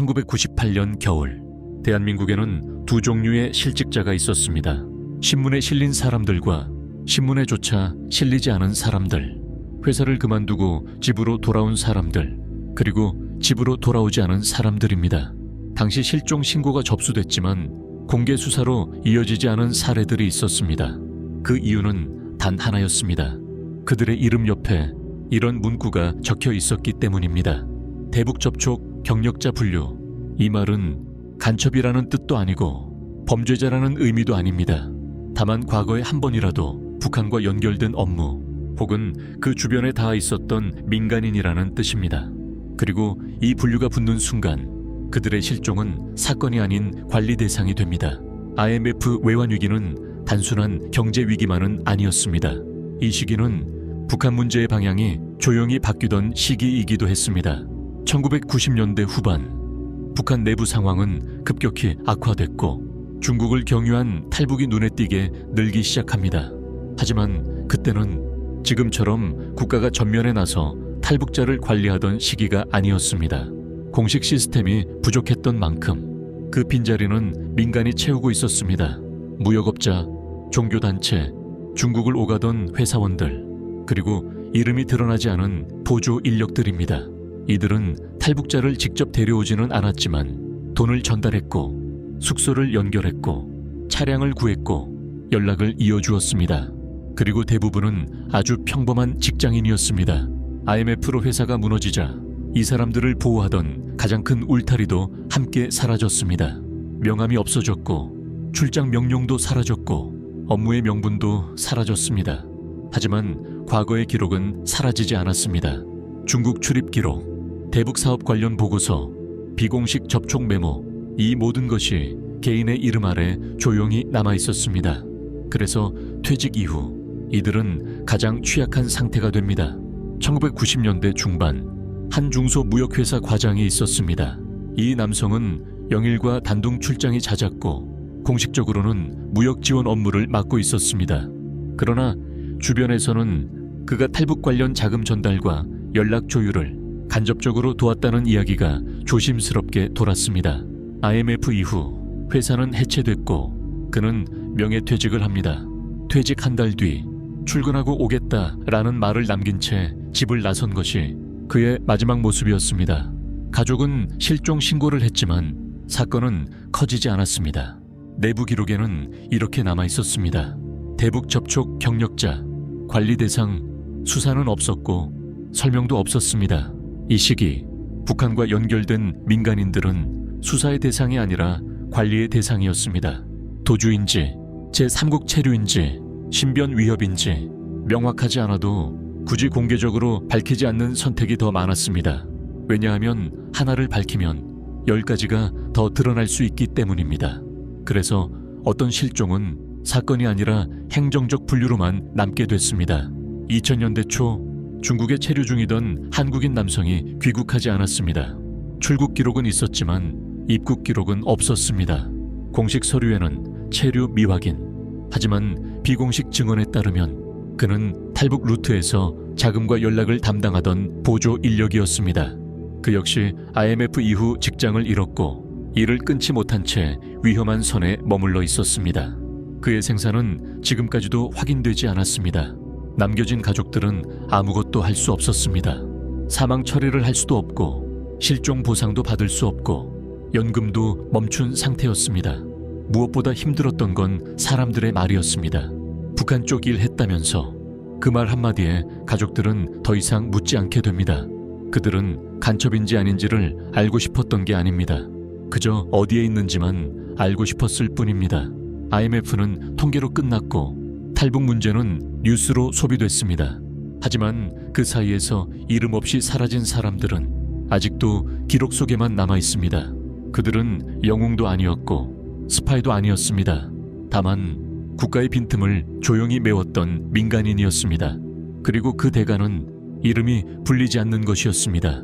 1998년 겨울, 대한민국에는 두 종류의 실직자가 있었습니다. 신문에 실린 사람들과 신문에조차 실리지 않은 사람들, 회사를 그만두고 집으로 돌아온 사람들, 그리고 집으로 돌아오지 않은 사람들입니다. 당시 실종 신고가 접수됐지만 공개 수사로 이어지지 않은 사례들이 있었습니다. 그 이유는 단 하나였습니다. 그들의 이름 옆에 이런 문구가 적혀 있었기 때문입니다. 대북 접촉 경력자 분류. 이 말은 간첩이라는 뜻도 아니고 범죄자라는 의미도 아닙니다. 다만 과거에 한 번이라도 북한과 연결된 업무 혹은 그 주변에 닿아 있었던 민간인이라는 뜻입니다. 그리고 이 분류가 붙는 순간 그들의 실종은 사건이 아닌 관리 대상이 됩니다. IMF 외환 위기는 단순한 경제 위기만은 아니었습니다. 이 시기는 북한 문제의 방향이 조용히 바뀌던 시기이기도 했습니다. 1990년대 후반, 북한 내부 상황은 급격히 악화됐고 중국을 경유한 탈북이 눈에 띄게 늘기 시작합니다. 하지만 그때는 지금처럼 국가가 전면에 나서 탈북자를 관리하던 시기가 아니었습니다. 공식 시스템이 부족했던 만큼 그 빈자리는 민간이 채우고 있었습니다. 무역업자, 종교단체, 중국을 오가던 회사원들, 그리고 이름이 드러나지 않은 보조 인력들입니다. 이들은 탈북자를 직접 데려오지는 않았지만 돈을 전달했고 숙소를 연결했고 차량을 구했고 연락을 이어주었습니다. 그리고 대부분은 아주 평범한 직장인이었습니다. IMF로 회사가 무너지자 이 사람들을 보호하던 가장 큰 울타리도 함께 사라졌습니다. 명함이 없어졌고 출장 명령도 사라졌고 업무의 명분도 사라졌습니다. 하지만 과거의 기록은 사라지지 않았습니다. 중국 출입 기록, 대북 사업 관련 보고서, 비공식 접촉 메모, 이 모든 것이 개인의 이름 아래 조용히 남아 있었습니다. 그래서 퇴직 이후 이들은 가장 취약한 상태가 됩니다. 1990년대 중반, 한 중소무역회사 과장이 있었습니다. 이 남성은 영일과 단둥 출장이 잦았고 공식적으로는 무역 지원 업무를 맡고 있었습니다. 그러나 주변에서는 그가 탈북 관련 자금 전달과 연락 조율을 간접적으로 도왔다는 이야기가 조심스럽게 돌았습니다. IMF 이후 회사는 해체됐고 그는 명예퇴직을 합니다. 퇴직 한 달 뒤 출근하고 오겠다라는 말을 남긴 채 집을 나선 것이 그의 마지막 모습이었습니다. 가족은 실종 신고를 했지만 사건은 커지지 않았습니다. 내부 기록에는 이렇게 남아 있었습니다. 대북 접촉 경력자, 관리 대상, 수사는 없었고 설명도 없었습니다. 이 시기 북한과 연결된 민간인들은 수사의 대상이 아니라 관리의 대상이었습니다. 도주인지, 제3국 체류인지, 신변 위협인지 명확하지 않아도 굳이 공개적으로 밝히지 않는 선택이 더 많았습니다. 왜냐하면 하나를 밝히면 10가지가 더 드러날 수 있기 때문입니다. 그래서 어떤 실종은 사건이 아니라 행정적 분류로만 남게 됐습니다. 2000년대 초 중국에 체류 중이던 한국인 남성이 귀국하지 않았습니다. 출국 기록은 있었지만 입국 기록은 없었습니다. 공식 서류에는 체류 미확인. 하지만 비공식 증언에 따르면 그는 탈북 루트에서 자금과 연락을 담당하던 보조 인력이었습니다. 그 역시 IMF 이후 직장을 잃었고 일을 끊지 못한 채 위험한 선에 머물러 있었습니다. 그의 생사는 지금까지도 확인되지 않았습니다. 남겨진 가족들은 아무것도 할 수 없었습니다. 사망 처리를 할 수도 없고 실종 보상도 받을 수 없고 연금도 멈춘 상태였습니다. 무엇보다 힘들었던 건 사람들의 말이었습니다. 북한 쪽 일 했다면서. 그 말 한마디에 가족들은 더 이상 묻지 않게 됩니다. 그들은 간첩인지 아닌지를 알고 싶었던 게 아닙니다. 그저 어디에 있는지만 알고 싶었을 뿐입니다. IMF는 통계로 끝났고 탈북 문제는 뉴스로 소비됐습니다. 하지만 그 사이에서 이름 없이 사라진 사람들은 아직도 기록 속에만 남아 있습니다. 그들은 영웅도 아니었고 스파이도 아니었습니다. 다만 국가의 빈틈을 조용히 메웠던 민간인이었습니다. 그리고 그 대가는 이름이 불리지 않는 것이었습니다.